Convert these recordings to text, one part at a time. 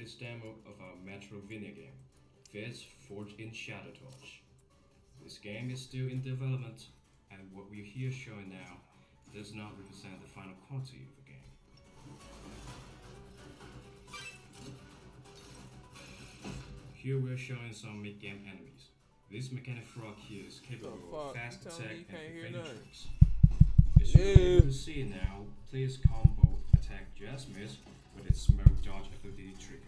this demo of our Metrovania game, Fist Forged in Shadow Torch. This game is still in development, and what we're here showing now does not represent the final quality of the game. Here we're showing some mid-game enemies. This mechanic frog here is capable of fast attack and evading tricks. As you're able to see now, players combo attack just miss with its smoke dodge ability triggered.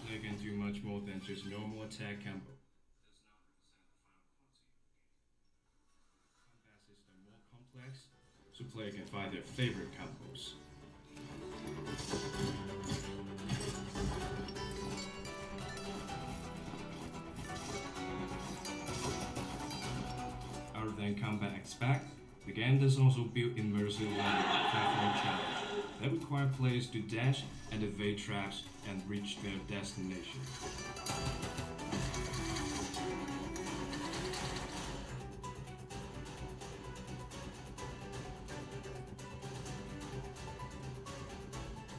They can do much more than just normal attack combo. Combat system more complex, so player can find their favorite combos. Other than combat aspect, the game does also build immersive platform challenge that require players to dash and evade traps and reach their destination.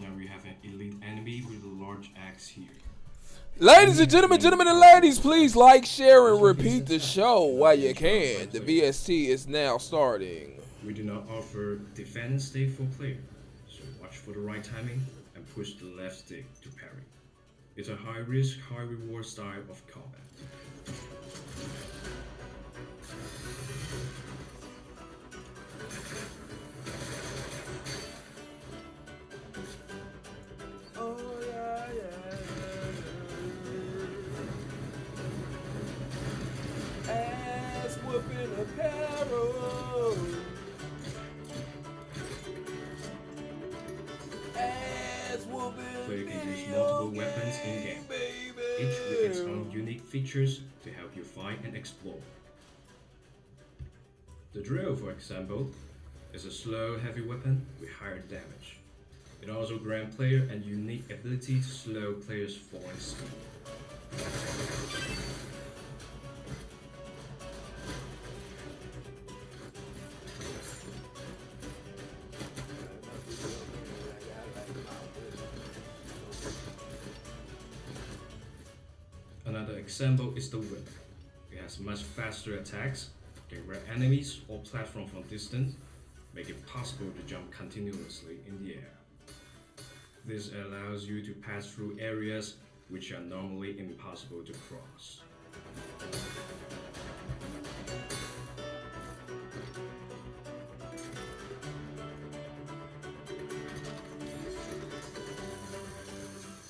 Now we have an elite enemy with a large axe here. Ladies and gentlemen and ladies, please like, share, and repeat the show while you can. The VST is now starting. We do not offer defend and stay for player, so watch for the right timing and push the left stick to parry. It's a high risk, high reward style of combat. Player can use multiple weapons in game, each with its own unique features to help you find and explore. The drill, for example, is a slow, heavy weapon with higher damage. It also grants player a unique ability to slow players' falling speed. Another example is the whip. It has much faster attacks, can grab enemies or platform from distance, make it possible to jump continuously in the air. This allows you to pass through areas which are normally impossible to cross.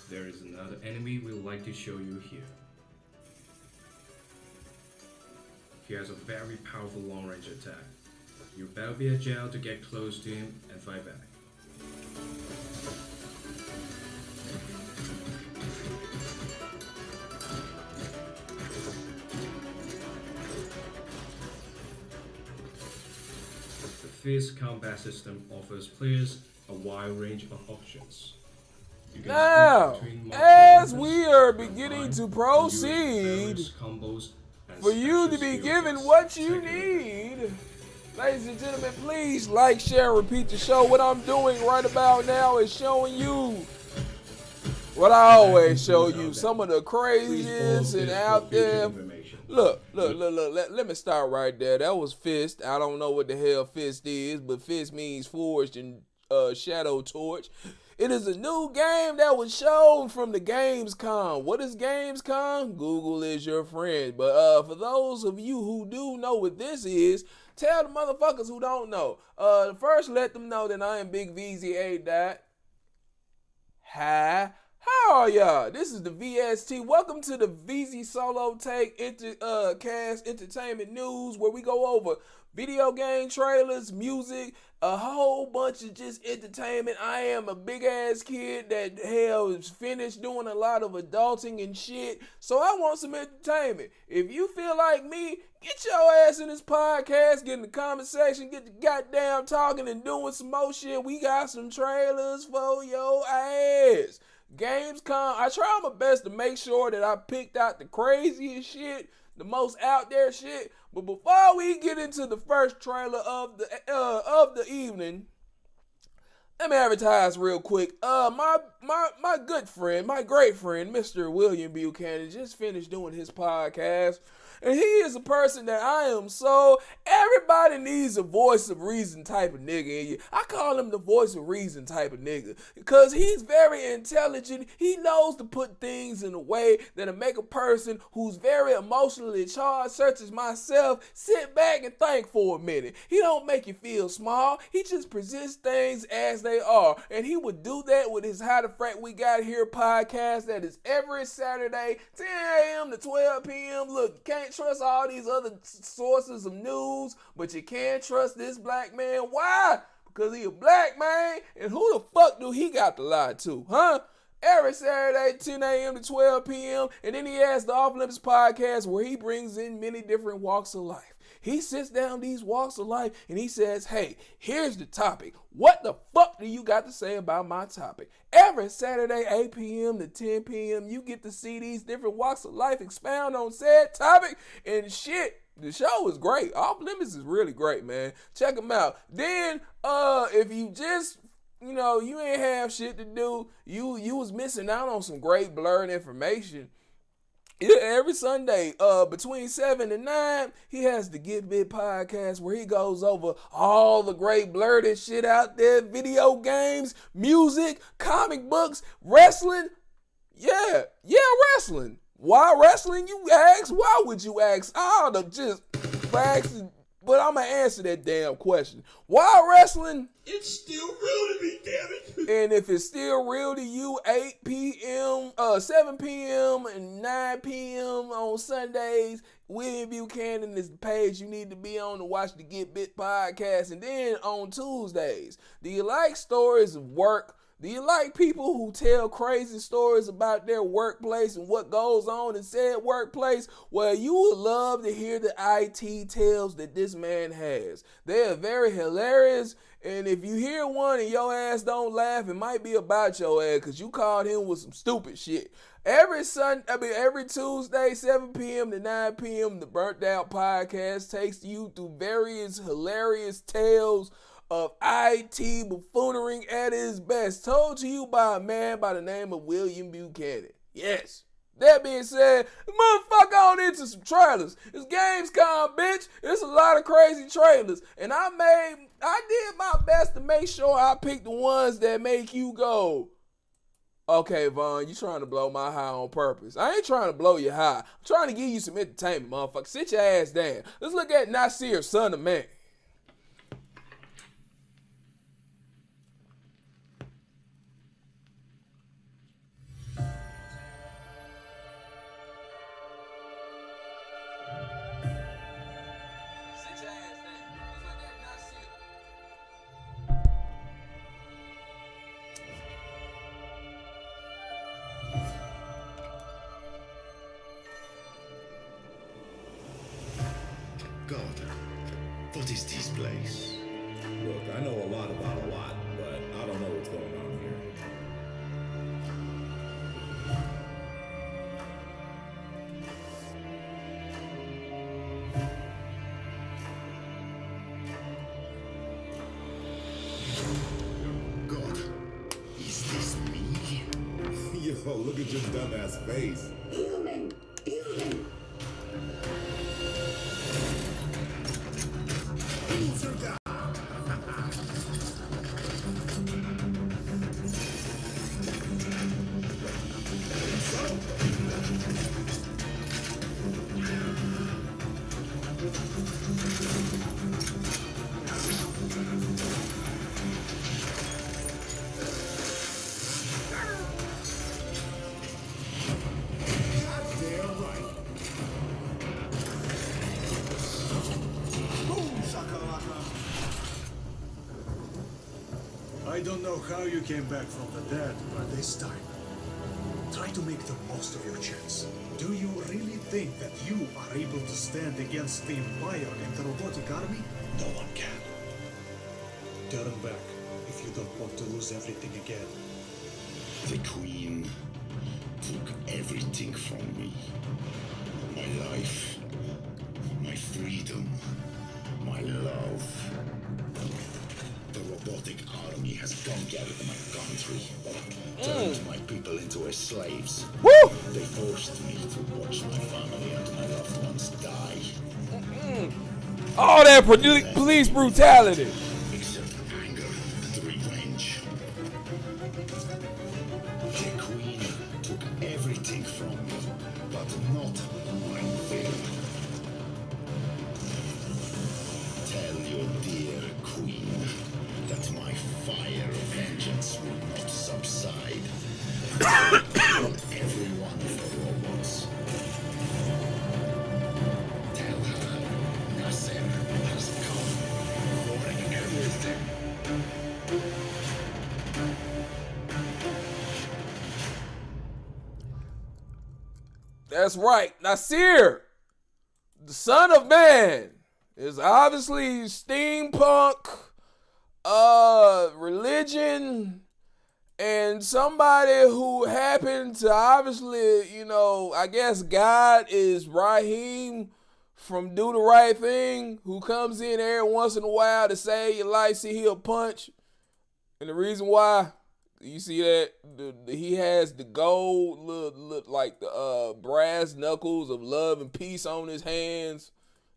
There is another enemy we'd like to show you here. He has a very powerful long-range attack. You better be agile to get close to him and fight back. The Fist combat system offers players a wide range of options. Now, as we are beginning to proceed, for you to be given what you need, ladies and gentlemen, please like, share, and repeat the show. What I'm doing right about now is showing you what I always show you, some of the craziest and out there. Look, let me start right there. That was Fist. I don't know what the hell Fist is, but Fist means forged in Shadow Torch. It is a new game that was shown from the Gamescom. What is Gamescom? Google is your friend. But for those of you who do know what this is, tell the motherfuckers who don't know. First, let them know that I am Big VZ8. Hi. How are y'all? This is the VST. Welcome to the VZ Solo Take Entercast Entertainment News, where we go over video game trailers, music, a whole bunch of just entertainment. I am a big ass kid that hell is finished doing a lot of adulting and shit, so I want some entertainment. If you feel like me, get your ass in this podcast, get in the comment section, get the goddamn talking and doing some more shit. We got some trailers for your ass. Gamescom, I try my best to make sure that I picked out the craziest shit the most out there shit. But before we get into the first trailer of the evening, let me advertise real quick. My good friend, my great friend, Mr. William Buchanan, just finished doing his podcast. And he is a person that I am so, everybody needs a voice of reason type of nigga. I call him the voice of reason type of nigga because he's very intelligent. He knows to put things in a way that'll make a person who's very emotionally charged, such as myself, sit back and think for a minute. He don't make you feel small. He just presents things as they are. And he would do that with his How the Frack We Got Here podcast that is every Saturday, 10 a.m. to 12 p.m. Look, you can't trust all these other sources of news, but you can trust this black man. Why? Because he a black man, and who the fuck do he got to lie to, huh? Every Saturday, 10 a.m. to 12 p.m. And then he has the Off Limits podcast where he brings in many different walks of life. He sits down these walks of life and he says, hey, here's the topic. What the fuck do you got to say about my topic? Every Saturday, 8 p.m. to 10 p.m., you get to see these different walks of life expound on said topic and shit. The show is great. Off Limits is really great, man. Check them out. Then, if you just, you ain't have shit to do, you was missing out on some great blurred information. Yeah, every Sunday, between 7 and 9, he has the Get Bit podcast where he goes over all the great blurred shit out there, video games, music, comic books, wrestling. Yeah, wrestling. Why wrestling, you ask? Why would you ask? I don't just facts, but I'm going to answer that damn question. Why wrestling? It's still real to me, damn it. And if it's still real to you, 8 p.m., 7 p.m., and 9 p.m. on Sundays, William Buchanan is the page you need to be on to watch the Get Bit podcast. And then on Tuesdays, do you like stories of work? Do you like people who tell crazy stories about their workplace and what goes on in said workplace? Well, you would love to hear the IT tales that this man has. They are very hilarious, and if you hear one and your ass don't laugh, it might be about your ass because you called him with some stupid shit. Every Tuesday, 7 p.m. to 9 p.m., the Burnt Out Podcast takes you through various hilarious tales of IT buffoonery at its best, told to you by a man by the name of William Buchanan. Yes. That being said, motherfucker on into some trailers. It's Gamescom, bitch. It's a lot of crazy trailers. And I did my best to make sure I picked the ones that make you go, okay, Vaughn, you trying to blow my high on purpose. I ain't trying to blow your high. I'm trying to give you some entertainment, motherfucker. Sit your ass down. Let's look at Nasir, Son of Man. God, what is this place? Look, I know a lot about a lot, but I don't know what's going on here. God, is this me? Yo, look at your dumbass face. Human. I don't know how you came back from the dead, but this time, try to make the most of your chance. Do you really think that you are able to stand against the Empire and the robotic army? No one can. Turn back if you don't want to lose everything again. The Queen took everything from me. My life, Don't get it in my country. Turned my people into slaves. Woo! They forced me to watch my family and my loved ones die. All that police brutality. Except anger and revenge. The queen took everything from me, but not my will. Tell your dear queen that my fire of vengeance will not subside. Kill everyone for robots. Tell her Nasser has come for everything. That's right. Nasir, the son of man, is obviously steampunk, religion, and somebody who happened to obviously, you know, I guess God is Raheem from Do the Right Thing, who comes in every once in a while to save your life. See, he'll punch. And the reason why, you see that he has the gold, look like the brass knuckles of love and peace on his hands,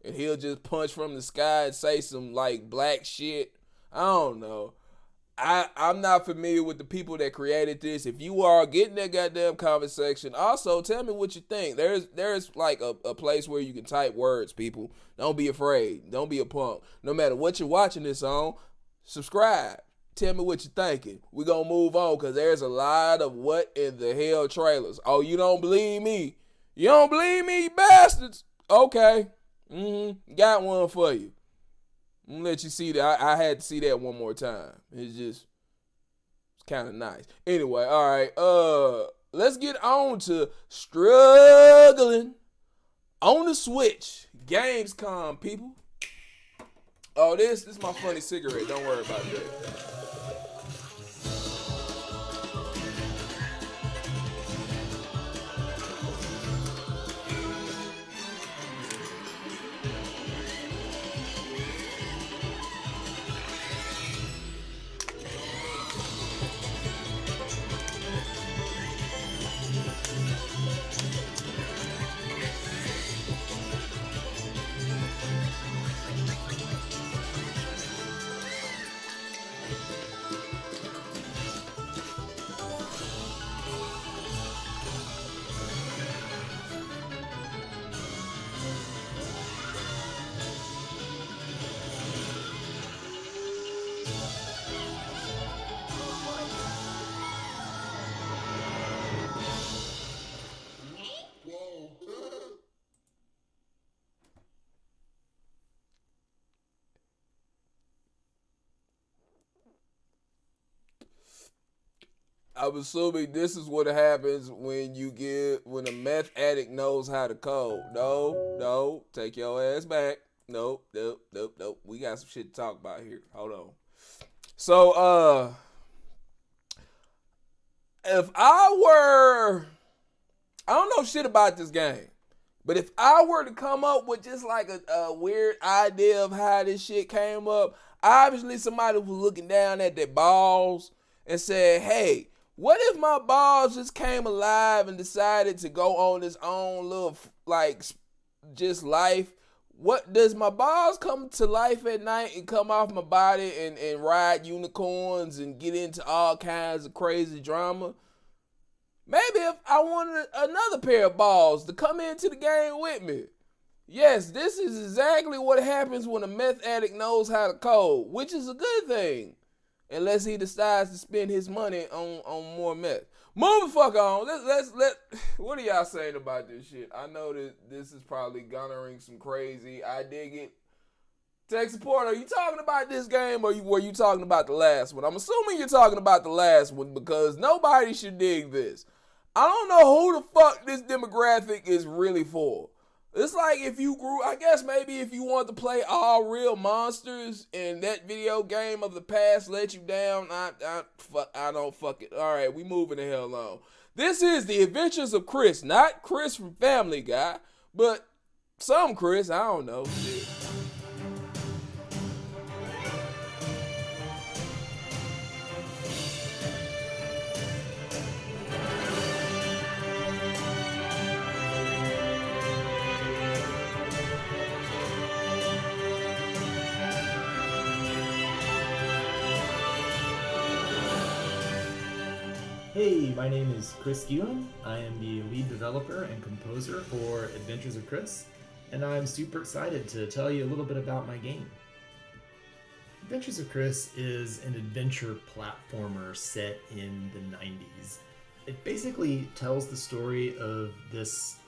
and he'll just punch from the sky and say some like black shit. I don't know. I'm not familiar with the people that created this. If you are, get in that goddamn comment section. Also, tell me what you think. There's like a place where you can type words, people. Don't be afraid. Don't be a punk. No matter what you're watching this on, subscribe. Tell me what you're thinking. We're going to move on because there's a lot of what in the hell trailers. Oh, you don't believe me? You don't believe me, you bastards? Okay. Got one for you. I'm going to let you see that. I had to see that one more time. It's kind of nice. Anyway, all right. Let's get on to struggling on the Switch. Gamescom, people. Oh, this is my funny cigarette. Don't worry about that. I'm assuming this is what happens when a meth addict knows how to code. No, take your ass back. Nope. We got some shit to talk about here. Hold on. So, if I don't know shit about this game, but if I were to come up with just like a weird idea of how this shit came up, obviously somebody was looking down at their balls and said, hey, what if my balls just came alive and decided to go on its own little, like, just life? What, does my balls come to life at night and come off my body and ride unicorns and get into all kinds of crazy drama? Maybe if I wanted another pair of balls to come into the game with me. Yes, this is exactly what happens when a meth addict knows how to code, which is a good thing. Unless he decides to spend his money on more meth. Moving fuck on. What are y'all saying about this shit? I know that this is probably garnering some crazy. I dig it. Tech support, are you talking about this game or were you talking about the last one? I'm assuming you're talking about the last one because nobody should dig this. I don't know who the fuck this demographic is really for. It's like if you grew, I guess maybe if you want to play all real monsters and that video game of the past let you down, I don't fuck it. All right, we moving the hell on. This is The Adventures of Chris, not Chris from Family Guy, but some Chris, I don't know. Shit. Hey, my name is Chris Gillen. I am the lead developer and composer for Adventures of Chris, and I'm super excited to tell you a little bit about my game. Adventures of Chris is an adventure platformer set in the 90s. It basically tells the story of this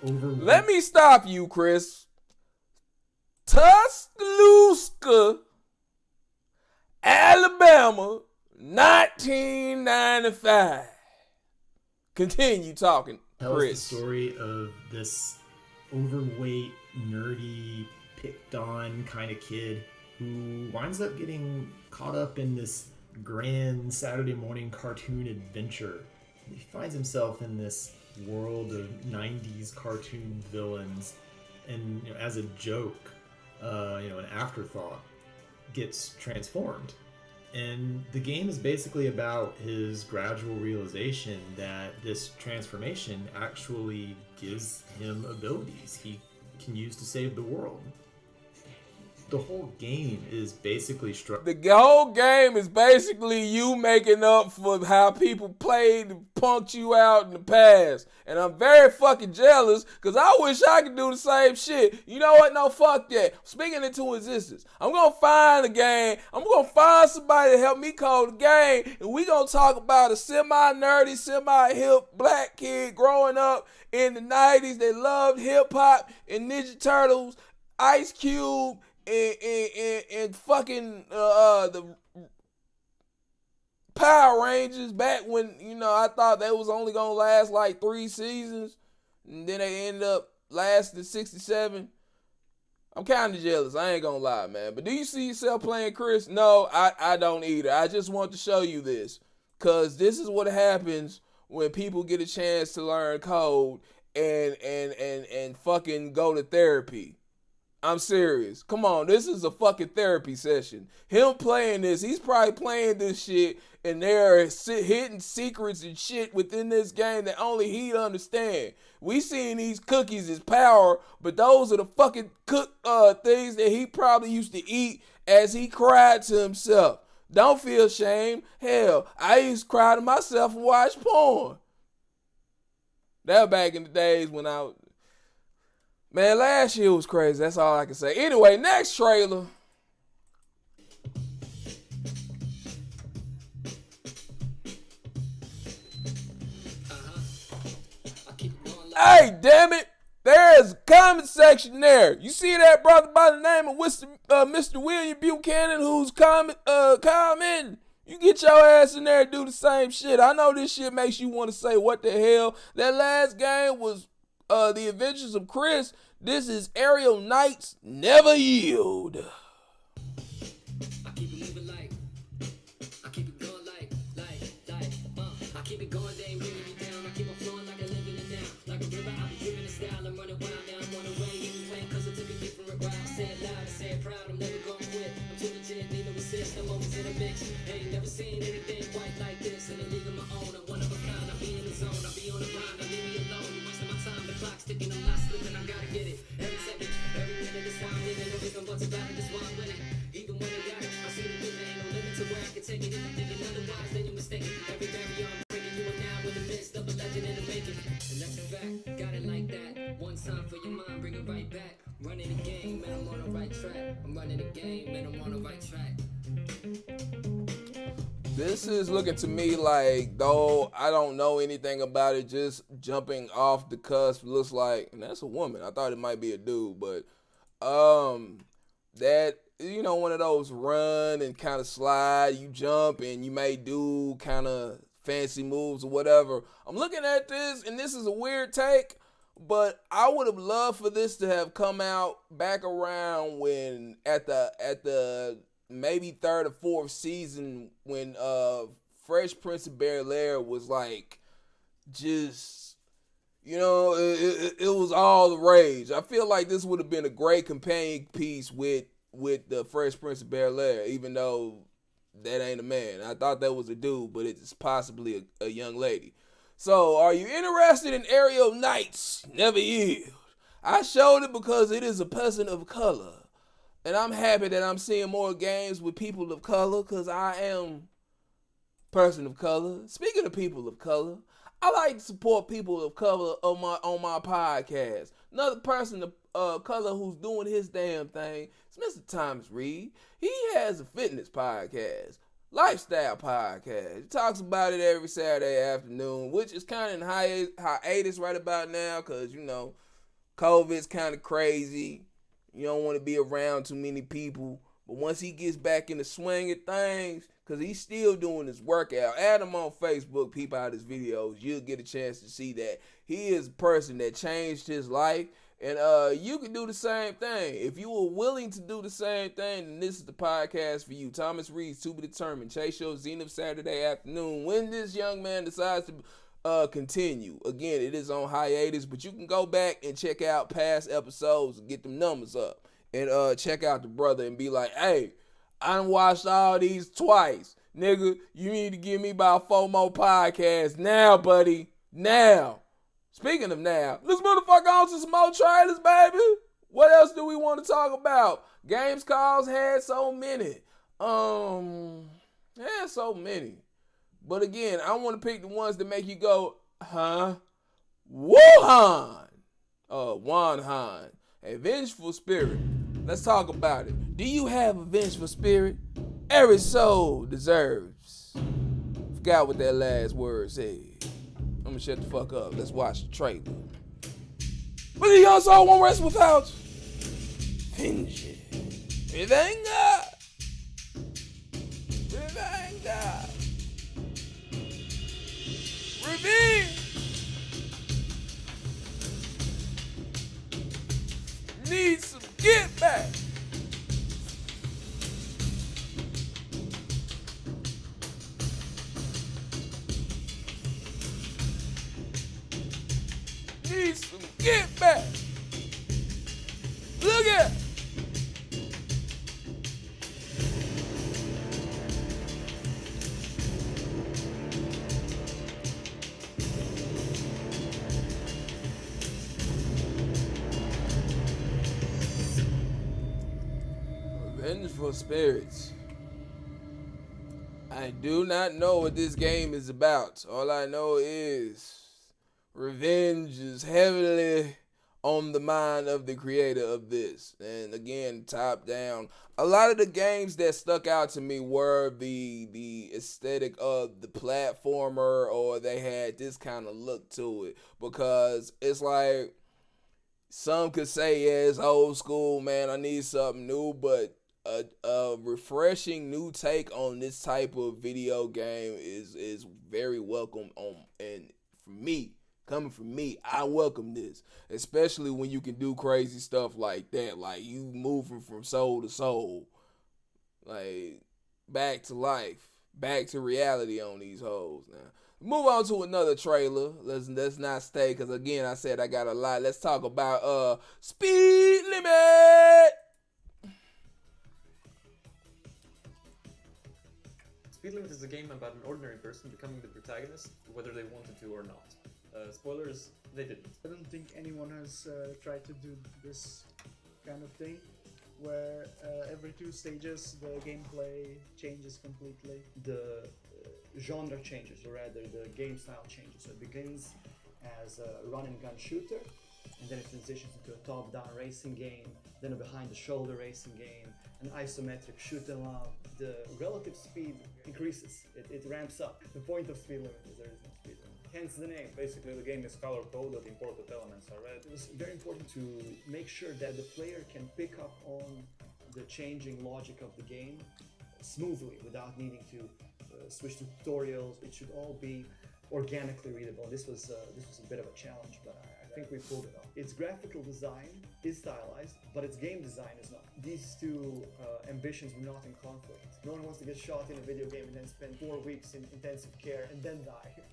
overworked... Let me stop you, Chris. Tuscaloosa, Alabama, 1995. Continue talking, tells Chris. The story of this overweight, nerdy, picked on kind of kid who winds up getting caught up in this grand Saturday morning cartoon adventure. He finds himself in this world of 90s cartoon villains, and as a joke, an afterthought, gets transformed. And the game is basically about his gradual realization that this transformation actually gives him abilities he can use to save the world. The whole game is basically The whole game is basically you making up for how people played and punked you out in the past. And I'm very fucking jealous because I wish I could do the same shit. You know what? No, fuck that. Speaking into existence. I'm going to find a game. I'm going to find somebody to help me code the game. And we going to talk about a semi-nerdy, semi-hip black kid growing up in the 90s that loved hip-hop and Ninja Turtles, Ice Cube, and fucking the Power Rangers back when, I thought they was only gonna last like 3 seasons, and then they ended up lasting 67. I'm kind of jealous, I ain't gonna lie, man. But do you see yourself playing Chris? No, I don't either. I just want to show you this, cause this is what happens when people get a chance to learn code and fucking go to therapy. I'm serious. Come on, this is a fucking therapy session. Him playing this, he's probably playing this shit, and there are hidden secrets and shit within this game that only he'd understand. We seeing these cookies as power, but those are the fucking things that he probably used to eat as he cried to himself. Don't feel shame. Hell, I used to cry to myself and watch porn. That back in the days when man, last year was crazy. That's all I can say. Anyway, next trailer. Hey, damn it. There's a comment section there. You see that brother by the name of Mr. William Buchanan who's commenting? You get your ass in there and do the same shit. I know this shit makes you want to say, what the hell? That last game was The Adventures of Chris. This is Aerial Knights Never Yield. I keep it moving like, I keep it going like, I keep it going, they ain't bringing me down. I keep it flowing like I live in it now. Like a river, I be driven in style. I'm running wild, now I'm on the way. Even cause I took a different route. Say it loud, I say it proud, I'm never gonna quit. I'm too legit, need no assist, I'm always in a mix. Ain't never seen anything quite like this. In a league of my own, I'm one of a kind. I be in the zone, I be on the grind, I leave me alone. You wasting my time, the clock's ticking, I'm not slipping, I gotta get it. Every second, every minute, this why I'm living. No different but about it, this why I'm winning. Even when I got it, I see the vision, ain't no limit to where I can take it. If you're thinking otherwise, then you're mistaken. Every barrier I'm breaking, you are now in the midst of a legend in the making. And that's a fact, got it like that. One time for your mind, bring it right back. Running the game, man, I'm on the right track. I'm running the game, man, I'm on the right track. This is looking to me like, though I don't know anything about it, just jumping off the cusp looks like, and that's a woman. I thought it might be a dude, but that, one of those run and kind of slide, you jump and you may do kind of fancy moves or whatever. I'm looking at this, and this is a weird take, but I would have loved for this to have come out back around when at the maybe 3rd or 4th season when Fresh Prince of Bel-Air was like just, it was all the rage. I feel like this would have been a great companion piece with the Fresh Prince of Bel-Air, even though that ain't a man. I thought that was a dude, but it's possibly a young lady. So, are you interested in Aerial Knights Never Yield? I showed it because it is a person of color. And I'm happy that I'm seeing more games with people of color because I am person of color. Speaking of people of color, I like to support people of color on my podcast. Another person of color who's doing his damn thing is Mr. Thomas Reed. He has a fitness podcast, lifestyle podcast. He talks about it every Saturday afternoon, which is kind of in hiatus right about now because, you know, COVID's kind of crazy. You don't want to be around too many people. But once he gets back in the swing of things, because he's still doing his workout. Add him on Facebook, peep out his videos. You'll get a chance to see that. He is a person that changed his life. And you can do the same thing. If you were willing to do the same thing, then this is the podcast for you. Thomas Reed's To Be Determined. Chase your Zenith Saturday afternoon. When this young man decides to continue. Again, it is on hiatus, but you can go back and check out past episodes and get them numbers up. And check out the brother and be like, hey, I done watched all these twice. Nigga, you need to give me about 4 more podcasts now, buddy. Now. Speaking of now, let's motherfucker on to some more trailers, baby. What else do we want to talk about? Gamescom had so many. Had so many. But again, I want to pick the ones that make you go, huh? Wuhan. Wanhan. A vengeful spirit. Let's talk about it. Do you have a vengeful spirit? Every soul deserves. Forgot what that last word said. I'm gonna shut the fuck up. Let's watch the trailer. But the young soul won't rest without vengeance. Revenge. Revenge. Need some get back. Need some get back. Look at. Vengeful spirits. I do not know what this game is about. All I know is revenge is heavily on the mind of the creator of this. And again, top down. A lot of the games that stuck out to me were the aesthetic of the platformer, or they had this kind of look to it. Because it's like, some could say, yeah, it's old school, man, I need something new, but a refreshing new take on this type of video game is very welcome and for me, coming from me, I welcome this, especially when you can do crazy stuff like that, like you moving from soul to soul, like back to life, back to reality on these hoes. Now move on to another trailer. Let's not stay, because again, I said I got a lot. Let's talk about Speed Limit. Speed Limit is a game about an ordinary person becoming the protagonist, whether they wanted to or not. Spoilers, they didn't. I don't think anyone has tried to do this kind of thing, where every 2 stages the gameplay changes completely. The genre changes, or rather the game style changes. So it begins as a run-and-gun shooter, and then it transitions into a top-down racing game, then a behind-the-shoulder racing game, an isometric shoot-'em-up. The relative speed increases, it ramps up. The point of Speed Limit is there is no speed limit. Hence the name. Basically, the game is color-coded, imported elements are red. It was very important to make sure that the player can pick up on the changing logic of the game smoothly without needing to switch to tutorials. It should all be organically readable. This was a bit of a challenge, but I think we pulled it off. Its graphical design is stylized, but its game design is not. These two ambitions were not in conflict. No one wants to get shot in a video game and then spend 4 weeks in intensive care and then die.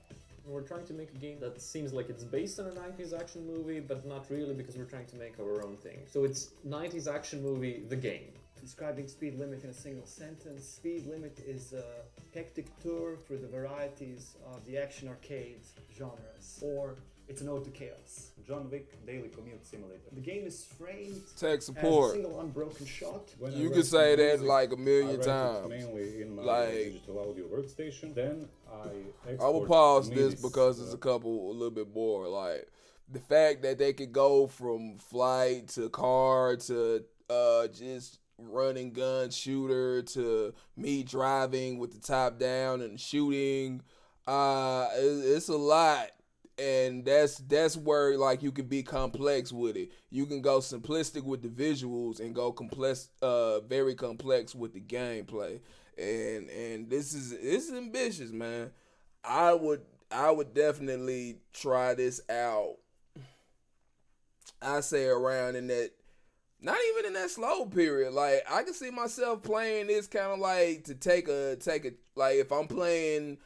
We're trying to make a game that seems like it's based on a 90s action movie, but not really, because we're trying to make our own thing. So it's 90s action movie, the game. Describing Speed Limit in a single sentence, Speed Limit is a hectic tour through the varieties of the action arcade genres, or It's an ode to chaos. John Wick Daily Commute Simulator. The game is framed Tech as a support. single unbroken shot. When I You write can say that music, like a I million write it times. mainly in my Like, digital audio workstation. Then I export I will pause this MIDIs, because it's a little bit more. Like the fact that they could go from flight to car to just running gun shooter to me driving with the top down and shooting. It's a lot. And that's where like you can be complex with it. You can go simplistic with the visuals and go very complex with the gameplay. And this is ambitious, man. I would definitely try this out. I say around in that, not even in that slow period. Like I can see myself playing this kind of like to take a like if I'm playing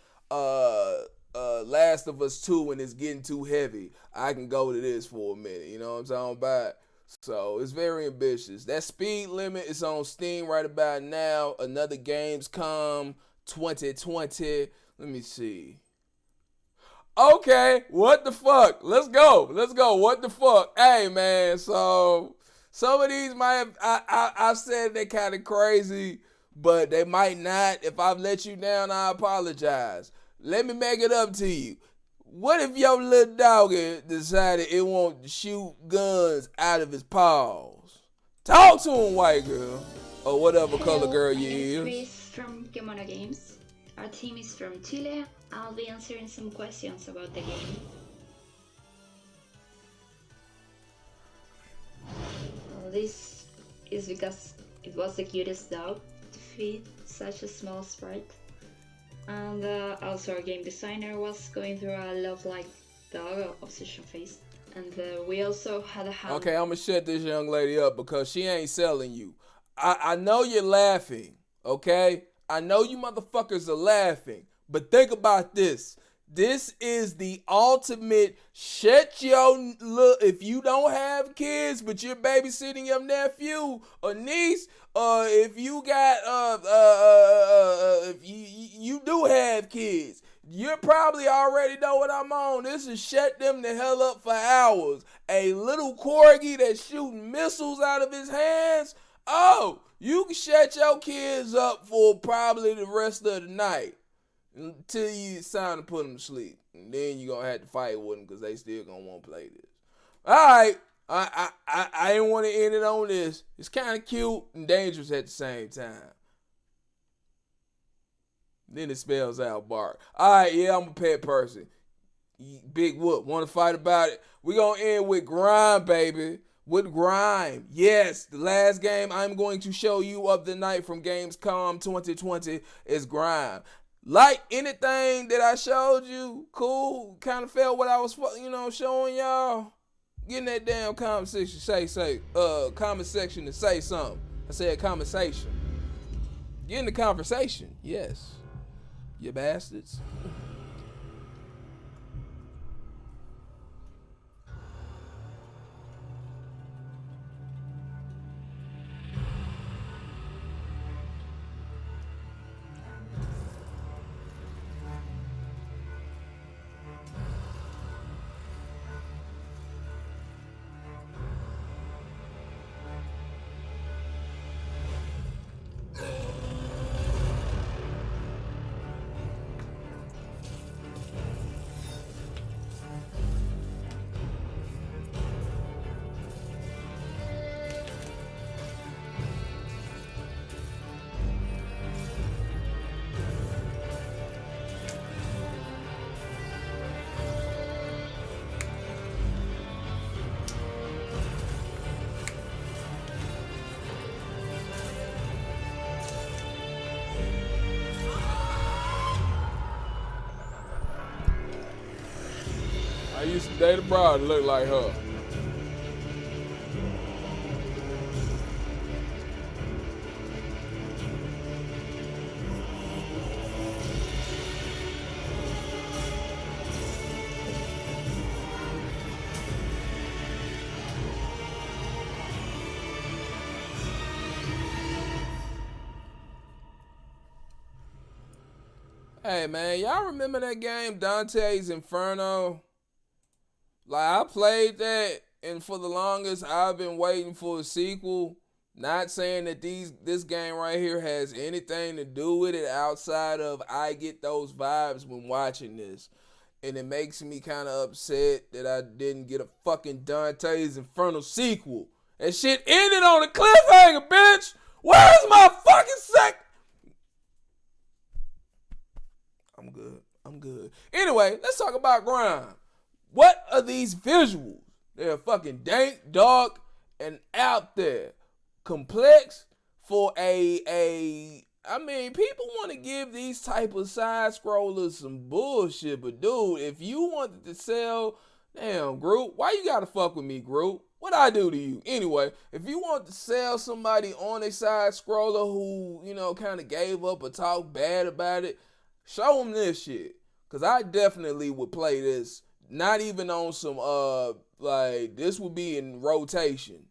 Last of Us 2 and it's getting too heavy, I can go to this for a minute. You know what I'm talking about? So it's very ambitious. That speed limit is on Steam right about now. Another Gamescom 2020. Let me see. Okay, what the fuck? Let's go. What the fuck? Hey man, so some of these might have I said they kind of crazy, but they might not. If I've let you down, I apologize. Let me make it up to you. What if your little dog decided it won't shoot guns out of his paws? Talk to him, white girl. Or whatever color girl you is. Chris from Kimono Games. Our team is from Chile. I'll be answering some questions about the game. This is because it was the cutest dog to feed such a small sprite. And also our game designer was going through a love-like dog obsession phase. And we also had a hound. Okay, I'm gonna shut this young lady up because she ain't selling you. I know you're laughing, okay? I know you motherfuckers are laughing, but think about this. This is the ultimate shut your look. If you don't have kids, but you're babysitting your nephew or niece, if you got if you do have kids, you probably already know what I'm on. This is shut them the hell up for hours. A little corgi that's shooting missiles out of his hands. Oh, you can shut your kids up for probably the rest of the night until it's time to put them to sleep. And then you're going to have to fight with them because they still going to want to play this. All right. I didn't want to end it on this. It's kind of cute and dangerous at the same time. Then it spells out bark. All right, yeah, I'm a pet person. Big whoop. Want to fight about it? We're going to end with Grime, baby. With Grime. Yes, the last game I'm going to show you of the night from Gamescom 2020 is Grime. Like anything that I showed you, cool, kind of felt what I was, showing y'all. Get in that damn comment section, comment section and say something. I said conversation. Get in the conversation, yes. You bastards. I used to date a broad that looked like her. Hey man, y'all remember that game Dante's Inferno? Like, I played that, and for the longest, I've been waiting for a sequel. Not saying that this game right here has anything to do with it outside of I get those vibes when watching this. And it makes me kind of upset that I didn't get a fucking Dante's Inferno sequel. That shit ended on a cliffhanger, bitch! Where's my fucking I'm good. Anyway, let's talk about Grime. What are these visuals? They're fucking dank, dark, and out there. Complex for I mean, people want to give these type of side scrollers some bullshit, but dude, if you wanted to sell, damn, Groot, why you gotta fuck with me, Groot? What I do to you? Anyway, if you want to sell somebody on a side scroller who, kind of gave up or talked bad about it, show them this shit. Cause I definitely would play this, not even on some, this would be in rotation.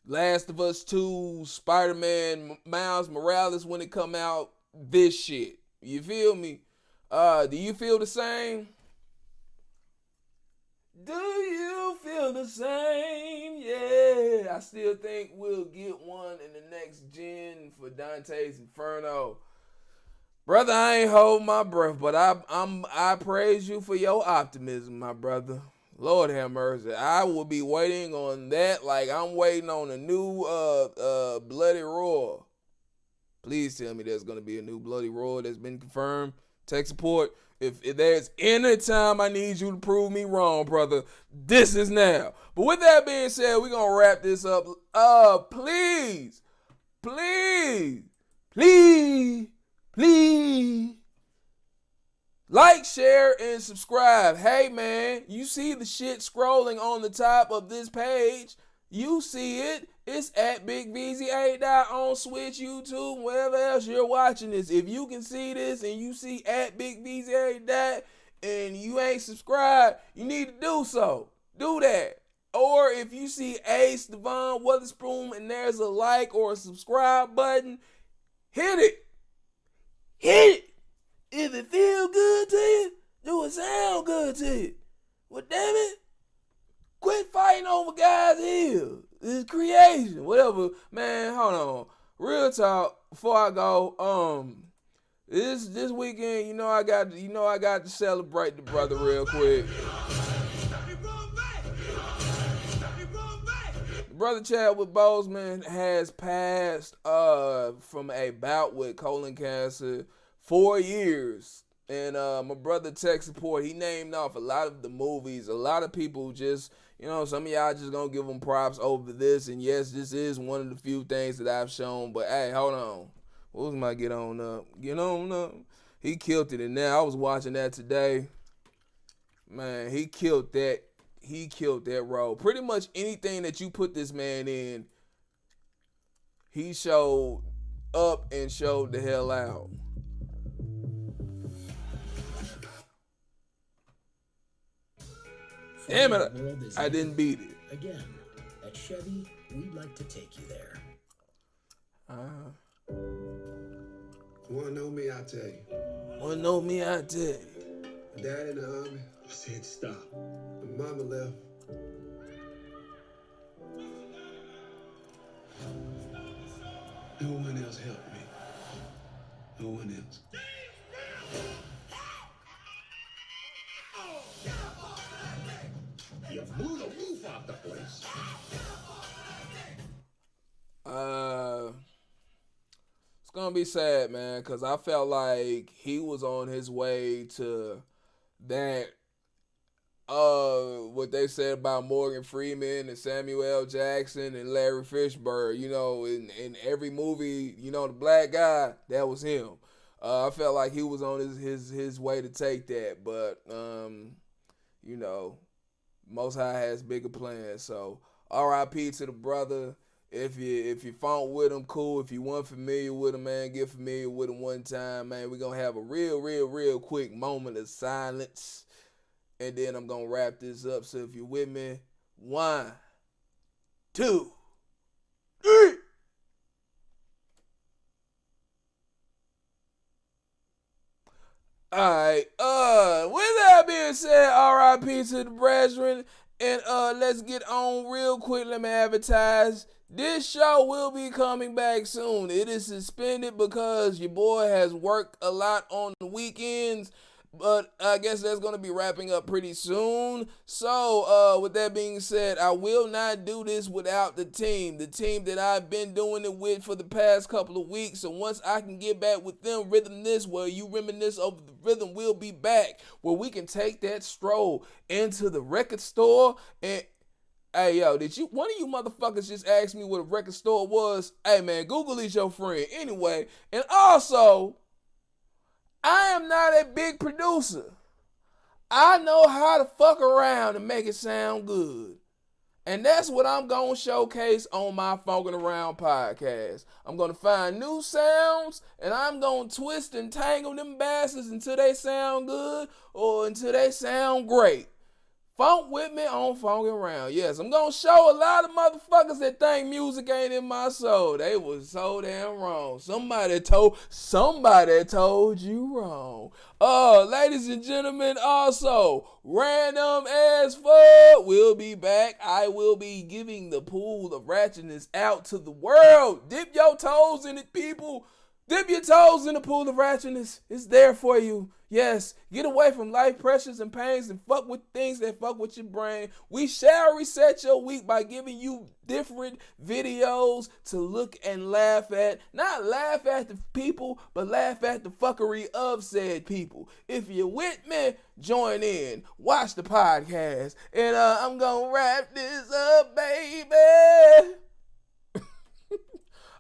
Last of Us 2, Spider-Man, Miles Morales when it come out, this shit. You feel me? Do you feel the same? Do you feel the same? Yeah. I still think we'll get one in the next gen for Dante's Inferno. Brother, I ain't holding my breath, but I praise you for your optimism, my brother. Lord have mercy. I will be waiting on that like I'm waiting on a new Bloody Roar. Please tell me there's going to be a new Bloody Roar that's been confirmed. Tech support. If there's any time I need you to prove me wrong, brother, this is now. But with that being said, we're going to wrap this up. Please, like, share, and subscribe. Hey, man, you see the shit scrolling on the top of this page. You see it. It's at Big VZ8 on Switch, YouTube, wherever else you're watching this. If you can see this and you see at Big VZ8 and you ain't subscribed, you need to do so. Do that. Or if you see Ace, Devon, Witherspoon, and there's a like or a subscribe button, hit it. If it feel good to you, do it sound good to you. Well, damn it. Quit fighting over guys' heels. It's creation. Whatever. Man, hold on. Real talk, before I go, this weekend, I got to celebrate the brother real quick. Brother Chadwick Boseman has passed from a bout with colon cancer 4 years. And my brother Tech Support, he named off a lot of the movies. A lot of people just, some of y'all just gonna give him props over this. And yes, this is one of the few things that I've shown. But hey, hold on. What was my get on up? Get on up. He killed it. And now I was watching that today. Man, he killed that. He killed that role. Pretty much anything that you put this man in, he showed up and showed the hell out. Damn it, I didn't beat it. Again, at Chevy, we'd like to take you there. Wanna know me, I tell you. Dad in the army said stop. And Mama left. No one else helped me. No one else. You blew the roof off the place. It's gonna be sad, man, because I felt like he was on his way to that, what they said about Morgan Freeman and Samuel L. Jackson and Larry Fishburne, in every movie, the black guy, that was him. I felt like he was on his way to take that, but, Most High has bigger plans. So R.I.P. to the brother. If you fought with him, cool. If you weren't familiar with him, man, get familiar with him one time, man. We're going to have a real quick moment of silence. And then I'm going to wrap this up. So if you're with me, 1, 2, 3. Alright, with that being said, RIP to the brethren, and let's get on real quick. Let me advertise. This show will be coming back soon. It is suspended because your boy has worked a lot on the weekends, but I guess that's going to be wrapping up pretty soon. So, with that being said, I will not do this without the team that I've been doing it with for the past couple of weeks. So once I can get back with them, Rhythm This, where you reminisce over the rhythm, will be back, where we can take that stroll into the record store. And hey, yo, one of you motherfuckers just asked me what a record store was? Hey, man, Google is your friend. Anyway, and also, I am not a big producer. I know how to fuck around and make it sound good. And that's what I'm going to showcase on my Funkin' Around podcast. I'm going to find new sounds, and I'm going to twist and tangle them bastards until they sound good or until they sound great. Funk with me on Funkin' Around. Yes, I'm going to show a lot of motherfuckers that think music ain't in my soul. They was so damn wrong. Somebody told you wrong. Ladies and gentlemen, also, Random as Fuck will be back. I will be giving the pool of ratchetness out to the world. Dip your toes in it, people. Dip your toes in the pool of ratchetness. It's there for you. Yes, get away from life pressures and pains and fuck with things that fuck with your brain. We shall reset your week by giving you different videos to look and laugh at. Not laugh at the people, but laugh at the fuckery of said people. If you're with me, join in. Watch the podcast. And I'm gonna wrap this up, baby.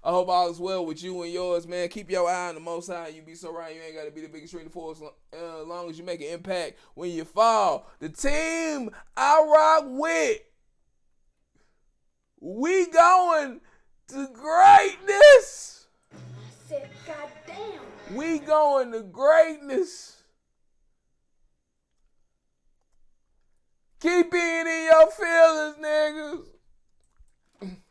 I hope all is well with you and yours, man. Keep your eye on the Most High. You be so right. You ain't got to be the biggest string to force as long as you make an impact when you fall. The team I rock with, we going to greatness. I said, goddamn. We going to greatness. Keep being in your feelings, niggas.